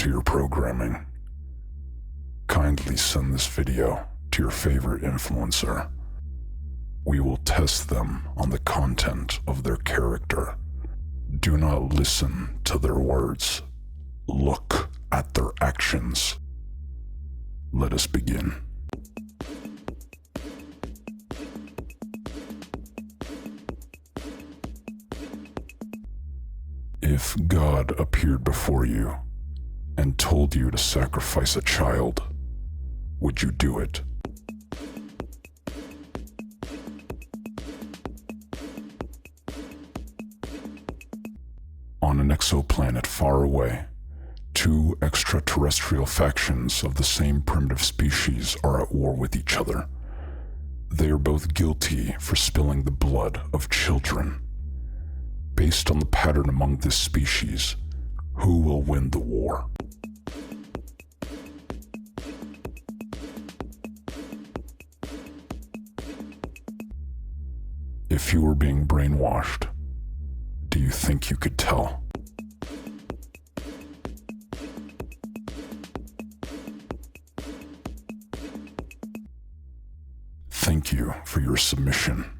to your programming. Kindly send this video to your favorite influencer. We will test them on the content of their character. Do not listen to their words. Look at their actions. Let us begin. If God appeared before you and told you to sacrifice a child, would you do it? On an exoplanet far away, two extraterrestrial factions of the same primitive species are at war with each other. They are both guilty for spilling the blood of children. Based on the pattern among this species, who will win the war? If you were being brainwashed, do you think you could tell? Thank you for your submission.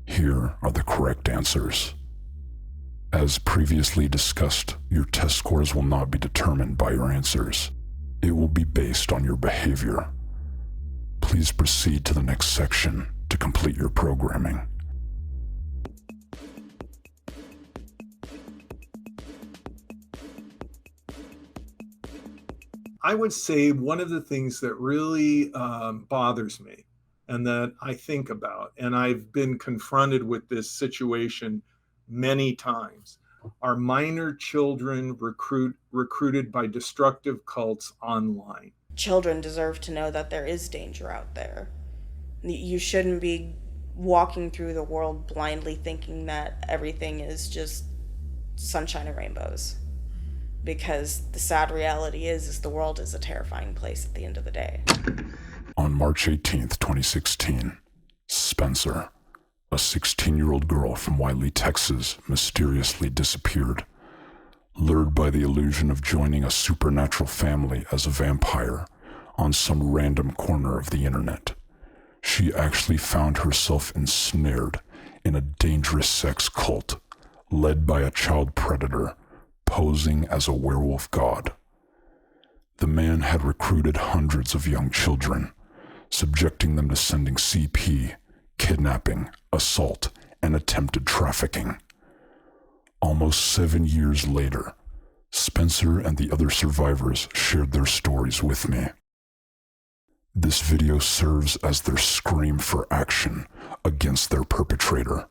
Here are the correct answers. As previously discussed, your test scores will not be determined by your answers. It will be based on your behavior. Please proceed to the next section to complete your programming. I would say one of the things that really bothers me and that I think about, and I've been confronted with this situation many times, are minor children recruited by destructive cults online. Children deserve to know that there is danger out there. You shouldn't be walking through the world blindly thinking that everything is just sunshine and rainbows. Because the sad reality is the world is a terrifying place at the end of the day. On March 18th, 2016, Spencer, a 16-year-old girl from Wiley, Texas, mysteriously disappeared. Lured by the illusion of joining a supernatural family as a vampire on some random corner of the internet, she actually found herself ensnared in a dangerous sex cult led by a child predator posing as a werewolf god. The man had recruited hundreds of young children, subjecting them to sending CP, kidnapping, assault, and attempted trafficking. Almost 7 years later, Spencer and the other survivors shared their stories with me. This video serves as their scream for action against their perpetrator.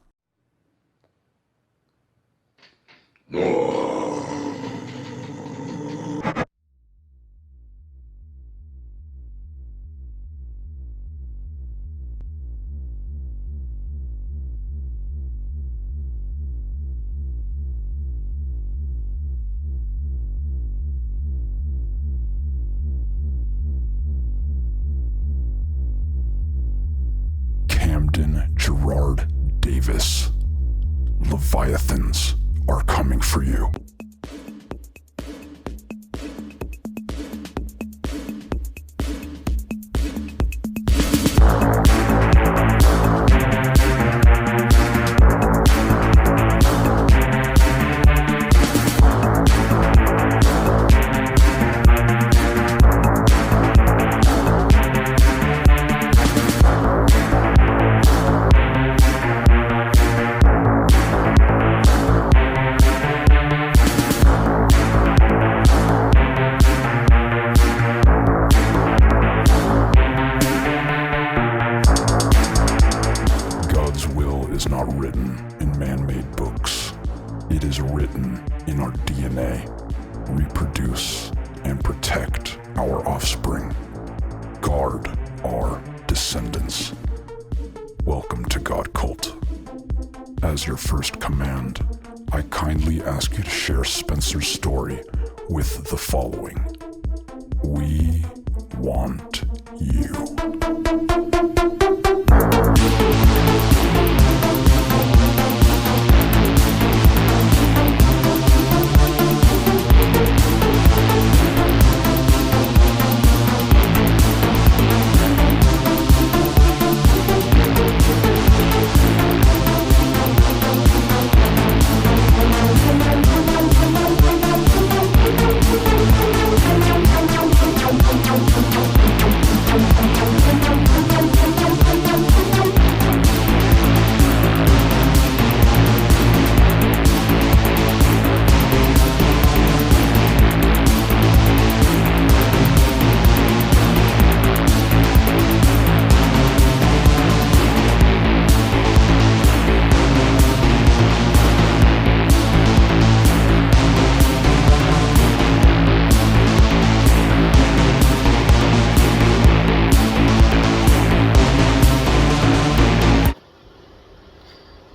Gerard Davis. Leviathans are coming for you. Is not written in man-made books. It is written in our DNA. Reproduce and protect our offspring. Guard our descendants. Welcome to God Cult. As your first command, I kindly ask you to share Spencer's story with the following. We want you.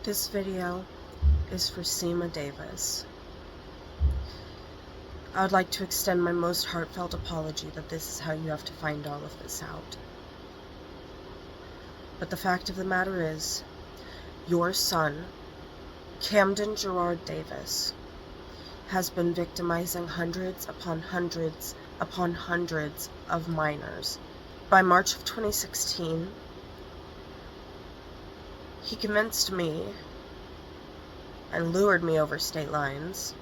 This video is for Seema Davis. I would like to extend my most heartfelt apology that this is how you have to find all of this out. But the fact of the matter is, your son, Camden Gerard Davis, has been victimizing hundreds upon hundreds upon hundreds of minors. By March of 2016, he convinced me and lured me over state lines.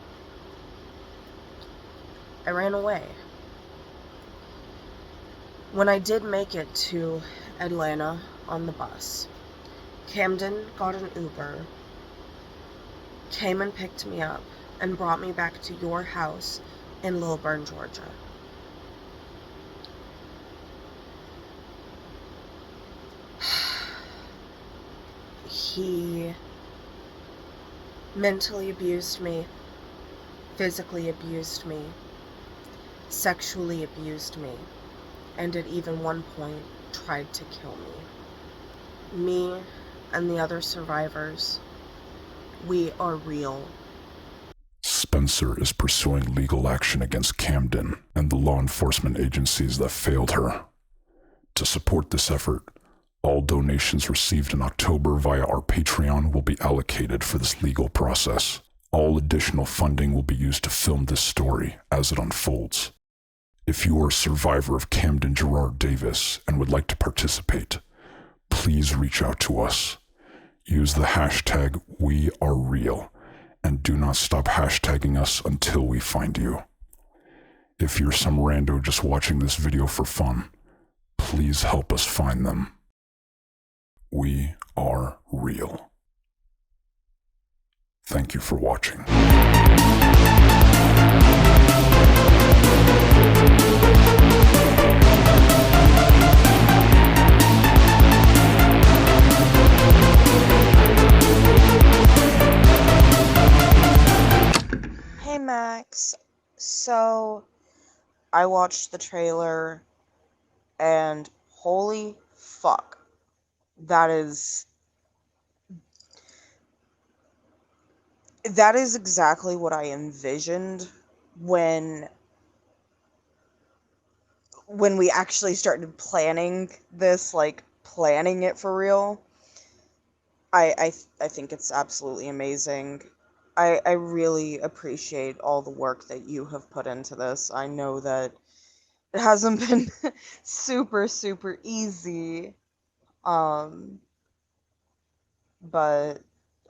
I ran away. When I did make it to Atlanta on the bus, Camden got an Uber, came and picked me up, and brought me back to your house in Lilburn, Georgia. He mentally abused me, physically abused me, sexually abused me, and at even one point tried to kill me. Me and the other survivors, we are real. Spencer is pursuing legal action against Camden and the law enforcement agencies that failed her. To support this effort, all donations received in October via our Patreon will be allocated for this legal process. All additional funding will be used to film this story as it unfolds. If you are a survivor of Camden Gerard Davis and would like to participate, please reach out to us. Use the hashtag #WeAreReal and do not stop hashtagging us until we find you. If you're some rando just watching this video for fun, please help us find them. We are real. Thank you for watching. Hey Max, so I watched the trailer and holy fuck, that is exactly what I envisioned when we actually started planning this, like planning it for real. I think it's absolutely amazing. I really appreciate all the work that you have put into this. I know that it hasn't been super easy, but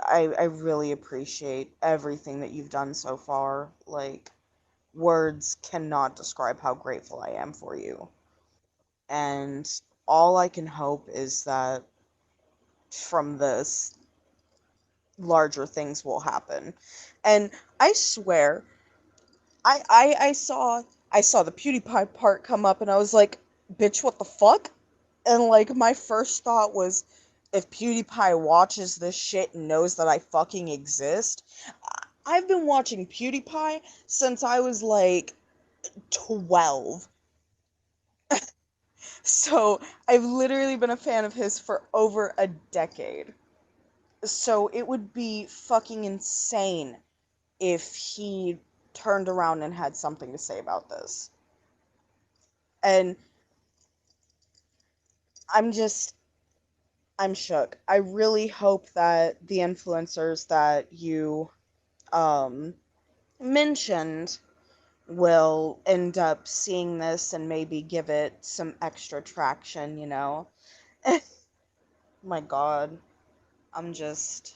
I really appreciate everything that you've done so far. Like, words cannot describe how grateful I am for you. And all I can hope is that from this, larger things will happen. And I swear, I saw the PewDiePie part come up and I was like, bitch, what the fuck? And like my first thought was, if PewDiePie watches this shit and knows that I fucking exist. I've been watching PewDiePie since I was like 12. So I've literally been a fan of his for over a decade. So it would be fucking insane if he turned around and had something to say about this. And I'm shook. I really hope that the influencers that you mentioned will end up seeing this and maybe give it some extra traction, you know? My God. I'm just...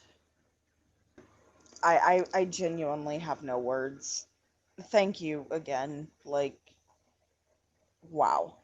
I genuinely have no words. Thank you again. Like, wow.